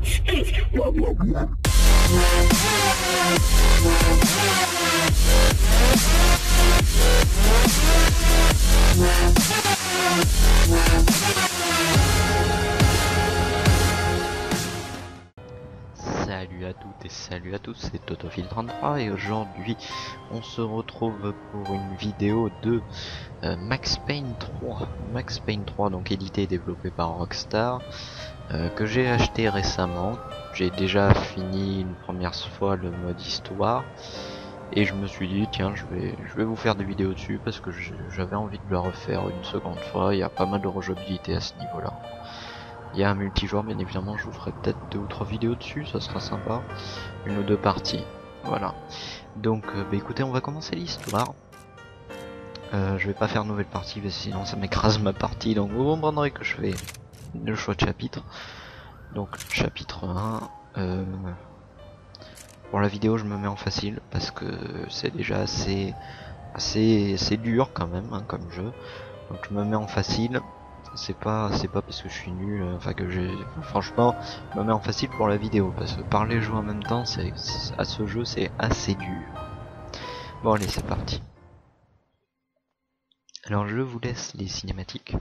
Salut à toutes et salut à tous, c'est Totofil33 et aujourd'hui on se retrouve pour une vidéo de Max Payne 3. Max Payne 3, donc édité et développé par Rockstar, que j'ai acheté récemment. J'ai déjà fini une première fois le mode histoire et je me suis dit tiens, je vais vous faire des vidéos dessus parce que j'avais envie de le refaire une seconde fois. Il y a pas mal de rejouabilité à ce niveau là. Il y a un multijoueur, bien évidemment, je vous ferai peut-être 2 ou 3 vidéos dessus, ça sera sympa. 1 ou 2 parties, voilà. Donc, écoutez, on va commencer l'histoire. Je vais pas faire une nouvelle partie, parce que sinon ça m'écrase ma partie, donc vous comprendrez que je fais le choix de chapitre. Donc, chapitre 1. Pour la vidéo, je me mets en facile, parce que c'est déjà assez dur quand même, hein, comme jeu. Donc je me mets en facile. C'est pas parce que je suis nul, enfin que j'ai, franchement, je me mets en facile pour la vidéo parce que parler jouer en même temps, à ce jeu c'est assez dur. Bon allez, c'est parti. Alors je vous laisse les cinématiques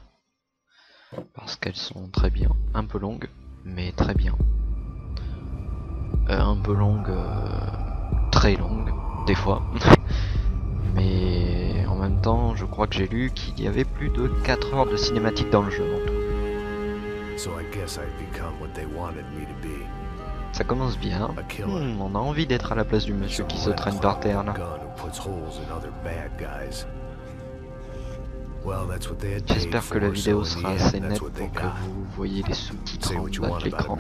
parce qu'elles sont très bien, un peu longues mais très bien. Un peu longues, très longues des fois. Mais en même temps, je crois que j'ai lu qu'il y avait plus de 4 heures de cinématique dans le jeu en tout. Ça commence bien. On a envie d'être à la place du monsieur qui se traîne par terre là. J'espère que la vidéo sera assez nette pour que vous voyez les sous-titres en bas de l'écran.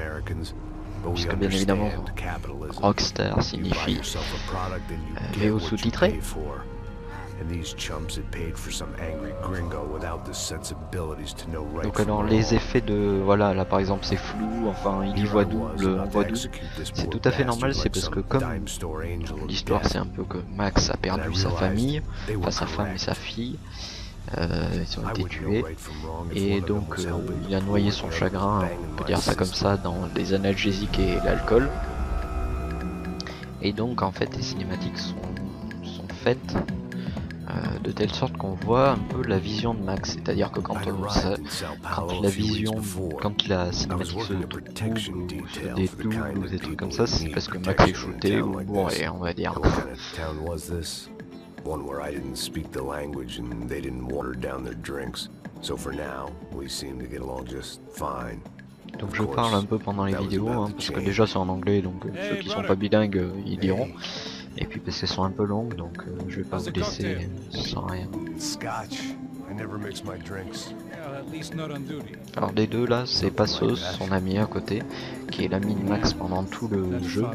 Puisque bien évidemment, Rockstar signifie VO sous-titré. Donc alors les effets de, voilà, là par exemple c'est flou, enfin il y voit double, on voit double. C'est tout à fait normal, c'est parce que comme l'histoire c'est un peu que Max a perdu sa famille, enfin sa femme et sa fille, ils ont été tués, et donc il a noyé son chagrin, on peut dire ça comme ça, dans des analgésiques et l'alcool. Et donc en fait les cinématiques sont faites de telle sorte qu'on voit un peu la vision de Max, c'est-à-dire que quand la cinématique se double ou se dédouble ou des trucs comme ça, c'est parce que Max est shooté ou bourré, on va dire. Donc je parle un peu pendant les vidéos, hein, parce que déjà c'est en anglais, donc ceux qui sont pas bilingues ils liront. Et puis parce qu'elles sont un peu longues, donc je vais pas vous laisser sans rien. Alors les deux là, c'est Passos, son ami à côté, qui est l'ami de Max pendant tout le jeu.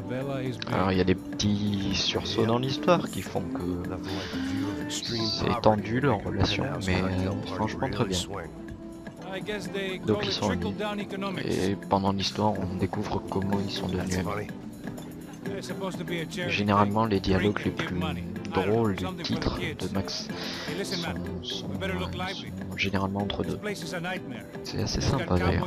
Alors il y a des petits sursauts dans l'histoire qui font que c'est tendu leur relation, mais franchement très bien. Donc ils sont amis. Et pendant l'histoire, on découvre comment ils sont devenus amis. Généralement les dialogues les plus drôles du titre de Max sont généralement entre deux. C'est assez sympa d'ailleurs.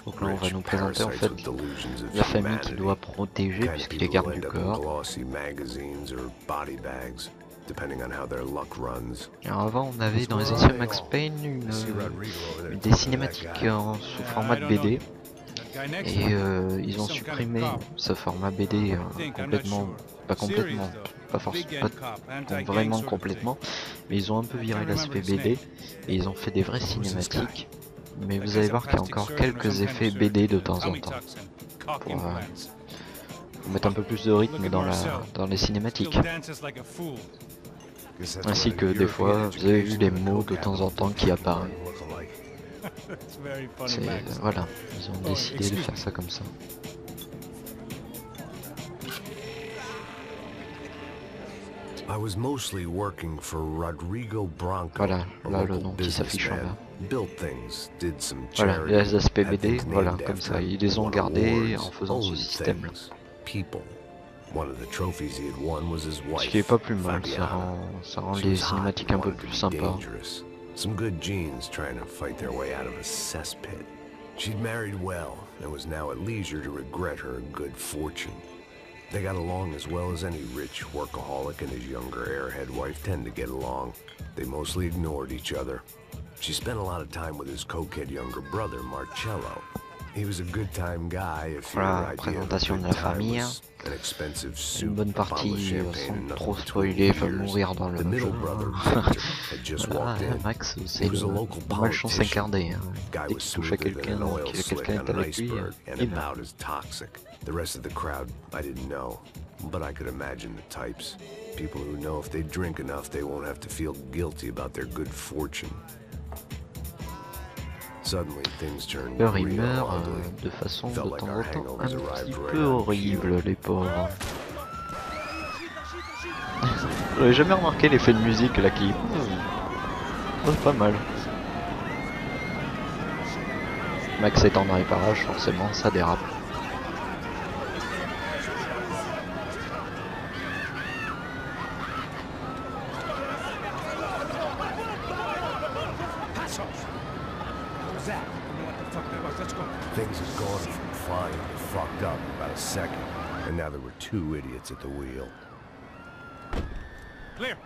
Donc là on va nous présenter en fait la famille qui doit protéger puisqu'il est garde du corps. Alors avant on avait dans les anciens Max Payne des cinématiques sous format de BD et ils ont supprimé ce format BD complètement, pas vraiment complètement, mais ils ont un peu viré l'aspect BD et ils ont fait des vraies cinématiques, mais vous allez voir qu'il y a encore quelques effets BD de temps en temps pour mettre un peu plus de rythme dans les cinématiques. Ainsi que des fois, vous avez vu les mots de temps en temps qui apparaissent. Voilà, ils ont décidé de faire ça comme ça. Voilà, là le nom qui s'affiche en bas. Voilà, les aspects BD, voilà, comme ça, ils les ont gardés en faisant ce système-là. One of the trophies he had won was his Ce qui est wife, pas plus mal, Fabiana. ça rend She les was hot cinématiques and un peu wanted to plus be sympas. dangerous. Some good genes trying to fight their way out of a cesspit. She'd married well and was now at leisure to regret her good fortune. They got along as well as any rich workaholic and his younger airhead wife tend to get along. They mostly ignored each other. She spent a lot of time with his cokehead younger brother, Marcello. He was a good time guy if your Voilà, idea of a présentation de good la time famille. was an expensive Une soup, bonne a bottle of partie champagne, sans and nothing trop between spoiler, va beers. mourir dans le The middle jeu. brother, Victor, had just Voilà, walked in. Max, He c'est was a le local malchance politician. incarné. Guy Dès was qu'il touche à smoother than quelqu'un, an oil quelqu'un slick est on an avec lui, iceberg and il meurt. about as toxic. The rest of the crowd, I didn't know, but I could imagine the types. People who know if they drink enough, they won't have to feel guilty about their good fortune. Suddenly, things turned Peur, il real meurt ugly. de façon de Felt like temps our en temps un hangovers arrived petit right peu on horrible, cue. les pauvres. J'avais jamais remarqué l'effet de musique là qui... C'est pas mal. Max étant dans les parages, forcément ça dérape. Things had gone from fine to fucked up in about a second, and now there were two idiots at the wheel. Clear.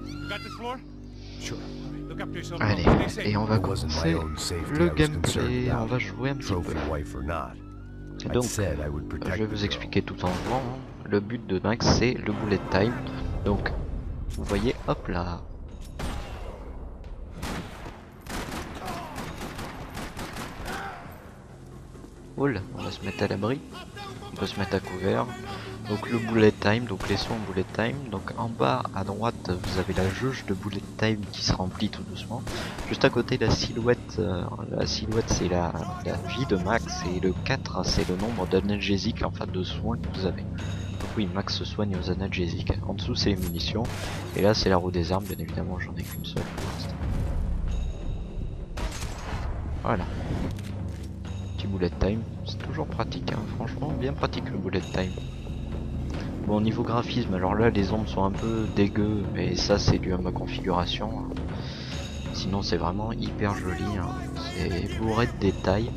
You got this floor? Sure. Look after yourself. Allez, Stay safe. et on va It wasn't my commencer own safety le I was concerned gameplay, on about, va jouer un petit peu. trophy wife or not. Et I'd donc, said I would je protect vais the vous girl. expliquer tout en jouant. Le but de Max c'est le bullet time. Donc, vous voyez, hop là. Cool, on va se mettre à l'abri. On peut se mettre à couvert. Donc le bullet time, donc les sons bullet time. Donc en bas à droite vous avez la jauge de bullet time qui se remplit tout doucement. Juste à côté la silhouette c'est la vie de Max et le 4 c'est le nombre d'analgésiques, enfin de soins que vous avez. Donc oui, Max se soigne aux analgésiques. En dessous c'est les munitions et là c'est la roue des armes, bien évidemment j'en ai qu'une seule pour l'instant. Voilà. Petit bullet time, c'est toujours pratique hein. Franchement bien pratique le bullet time. Bon niveau graphisme, alors là les ombres sont un peu dégueu, mais ça c'est dû à ma configuration. Sinon c'est vraiment hyper joli, hein. C'est bourré de détails.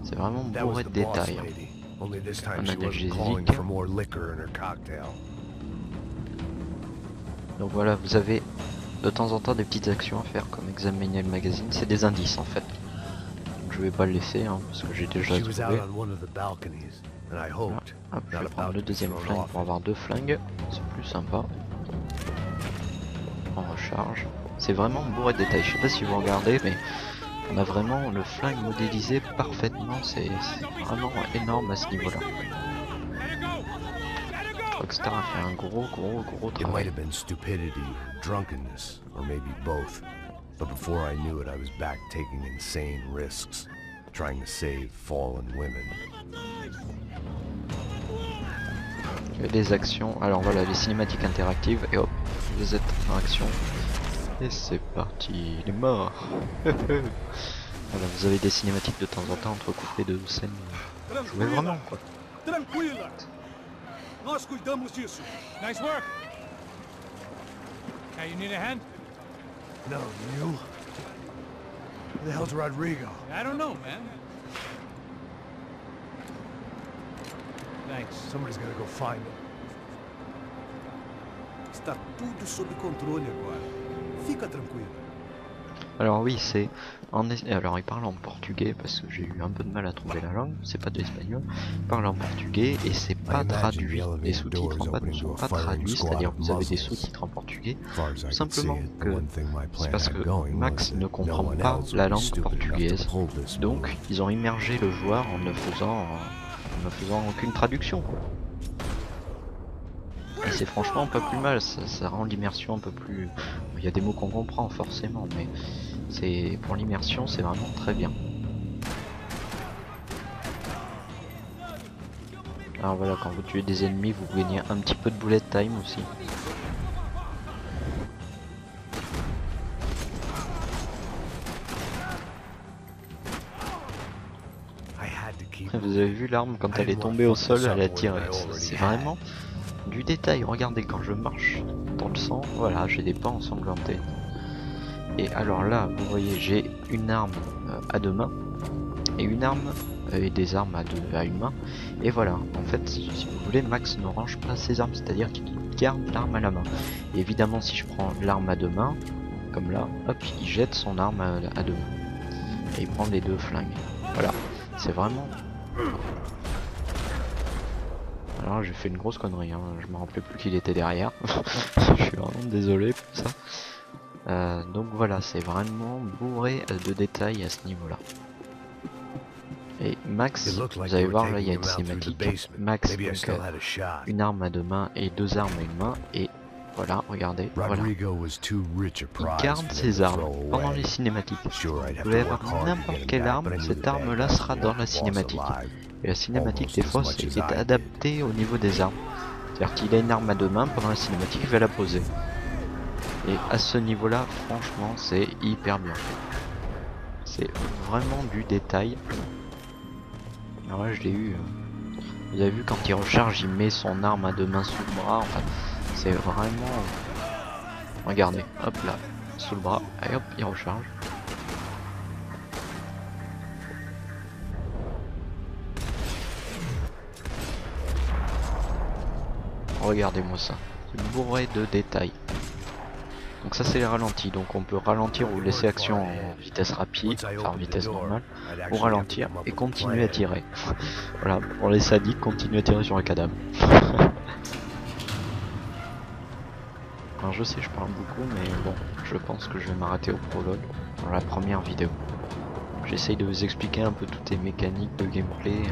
C'est vraiment That was bourré the de boss détails. lady. Only this time Un she wasn't calling analgésique. for more liquor in her cocktail. Donc voilà, vous avez de temps en temps des petites actions à faire comme examiner le magazine, c'est des indices en fait. Donc je vais pas le laisser hein, parce que j'ai déjà She was out trouvé. on one of the balconies, and I hoped Hop, je not vais prendre about le to be deuxième thrown flingue off pour it. avoir deux flingues, c'est plus sympa. On recharge. C'est vraiment bourré de détails, je sais pas si vous regardez mais on a vraiment le flingue modélisé parfaitement, c'est vraiment énorme à ce niveau là. Rockstar a fait un gros It might travail. have been stupidity, drunkenness, or maybe both. But before I knew it, I was back taking insane risks, trying to save fallen women. Il y a des actions, alors voilà les cinématiques interactives et hop, vous êtes en action. Et c'est parti, il est mort. Voilà, vous avez des cinématiques de temps en temps entrecoupées de scènes. Jouez vraiment quoi. Tranquila. Nós cuidamos disso. Nice work. Hey, you need a hand? No, you? Who the hell's Rodrigo? I don't know, man. Thanks. Somebody's gotta go find him. Está tudo sob controle agora. Fica tranquilo. Alors oui c'est alors il parle en portugais parce que j'ai eu un peu de mal à trouver la langue, c'est pas de l'espagnol, il parle en portugais et c'est pas traduit, les sous-titres en bas ne sont pas traduits, c'est-à-dire que vous avez des sous-titres en portugais, tout simplement que c'est parce que Max ne comprend pas la langue portugaise, donc ils ont immergé le joueur en ne faisant aucune traduction quoi. Et c'est franchement pas plus mal, ça rend l'immersion un peu plus... Il y a des mots qu'on comprend forcément, mais c'est pour l'immersion c'est vraiment très bien. Alors voilà, quand vous tuez des ennemis vous gagnez un petit peu de bullet time aussi. people. Vous avez vu l'arme quand elle est tombée au sol, elle a tiré. C'est vraiment du détail. Regardez quand je marche dans le sang, voilà, j'ai des pas ensanglantés. Et alors là, vous voyez, j'ai une arme à deux mains et une arme et des armes à une main. Et voilà, en fait, si vous voulez, Max ne range pas ses armes, c'est-à-dire qu'il garde l'arme à la main. Et évidemment, si je prends l'arme à deux mains, comme là, hop, il jette son arme à deux mains. Et il prend les deux flingues. Voilà, c'est vraiment... Alors j'ai fait une grosse connerie, hein. Je me rappelais plus qu'il était derrière. Je suis vraiment désolé pour ça. Donc voilà, c'est vraiment bourré de détails à ce niveau-là. Et Max, vous allez voir, là il y a une cinématique. Max, donc, une arme à deux mains et deux armes à une main. Et voilà, regardez, voilà. Il garde ses armes pendant les cinématiques. Vous pouvez avoir n'importe quelle arme, cette arme-là sera dans la cinématique. Et la cinématique, des fois, est adaptée au niveau des armes. C'est-à-dire qu'il a une arme à deux mains, pendant la cinématique, il va la poser. Et à ce niveau-là, franchement, c'est hyper bien fait. C'est vraiment du détail. Alors là, je l'ai eu. Vous avez vu, quand il recharge, il met son arme à deux mains sous le bras. Enfin, c'est vraiment... Regardez, hop là, sous le bras, et hop, il recharge. Regardez-moi ça, c'est bourré de détails. Donc ça c'est les ralentis, donc on peut ralentir ou laisser action en vitesse rapide, enfin en vitesse normale, ou ralentir et continuer à tirer. Voilà, pour les sadiques, continuer à tirer sur un cadavre. Alors je sais, je parle beaucoup, mais bon, je pense que je vais m'arrêter au prologue, dans la première vidéo. J'essaye de vous expliquer un peu toutes les mécaniques de gameplay.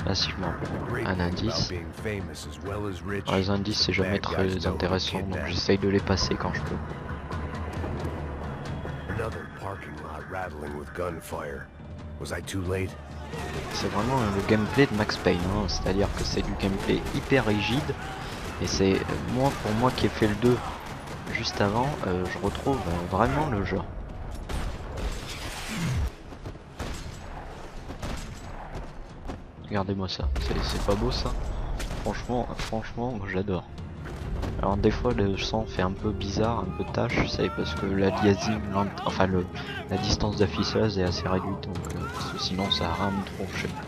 Là, si je me rappelle un indice. Alors, les indices, c'est jamais très intéressant, donc j'essaye de les passer quand je peux. C'est vraiment le gameplay de Max Payne, hein, c'est-à-dire que c'est du gameplay hyper rigide. Et c'est moi, pour moi qui ai fait le 2 juste avant, je retrouve vraiment le genre. Regardez-moi ça, c'est pas beau ça? Franchement, moi j'adore. Alors des fois le sang fait un peu bizarre, un peu tache, c'est parce que la diazine, enfin la distance d'affichage est assez réduite, donc parce que sinon ça rame trop, je sais pas.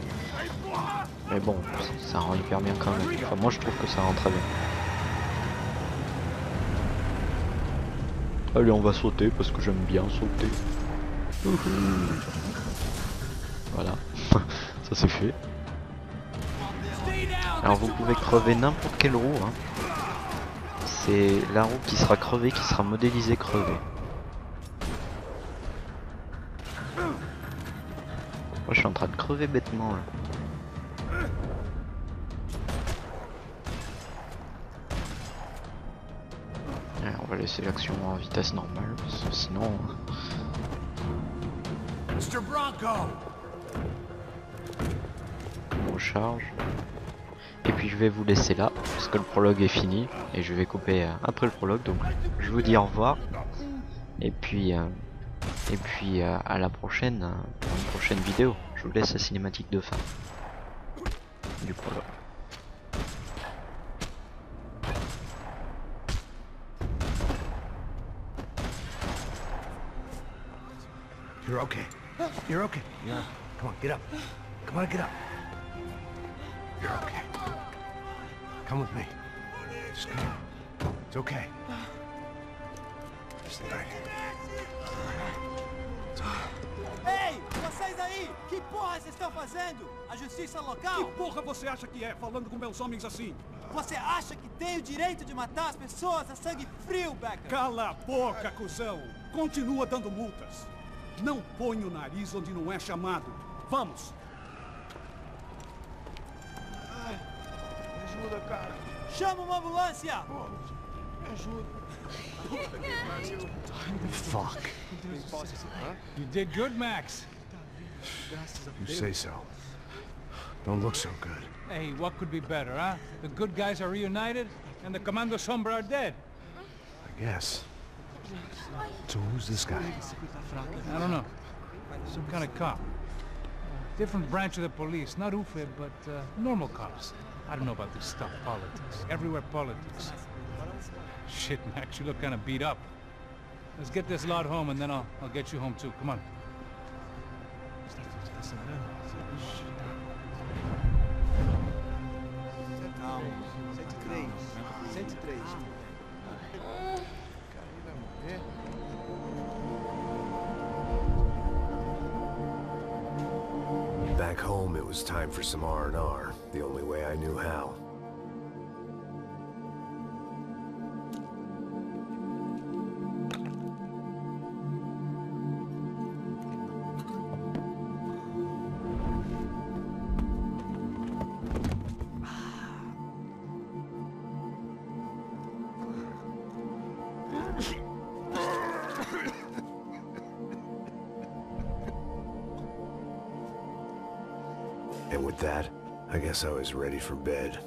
Mais bon, ça rend hyper bien quand même. Enfin moi je trouve que ça rend très bien. Allez, on va sauter parce que j'aime bien sauter. Voilà, ça c'est fait. Alors vous pouvez crever n'importe quelle roue, hein. C'est la roue qui sera crevée, qui sera modélisée crevée. Moi je suis en train de crever bêtement là. Alors, on va laisser l'action en vitesse normale, parce que sinon... Mr. Bronco! On recharge. Et puis je vais vous laisser là, parce que le prologue est fini, et je vais couper après le prologue, donc je vous dis au revoir, et puis à la prochaine, pour une prochaine vidéo. Je vous laisse la cinématique de fin du prologue. You're okay. You're okay. Yeah. Come on, get up. Come on, get up. You're okay. Come with me. Just come. It's okay. Just right. Ei, vocês aí! Que porra vocês estão fazendo? A justiça Que local? porra você acha que é, falando com meus homens assim? Você acha que tem o direito de matar as pessoas a sangue frio, Becker? Cala a boca, cuzão! Continua dando multas. Não põe o nariz onde não é chamado. Vamos! Ajuda, cara. Chama uma ambulância! Me ajuda. Fuck. You did good, Max. You say so. Don't look so good. Hey, what could be better, huh? The good guys are reunited, and the Commando Sombra are dead. I guess. So who's this guy? I don't know. Some kind of cop. Different branch of the police, not UFE, but normal cops. I don't know about this stuff, politics. Everywhere politics. Shit, Max, you look kind of beat up. Let's get this lot home and then I'll get you home too. Come on. Calma. 103. 103. Back home, it was time for some R&R, the only way I knew how. And with that, I guess I was ready for bed.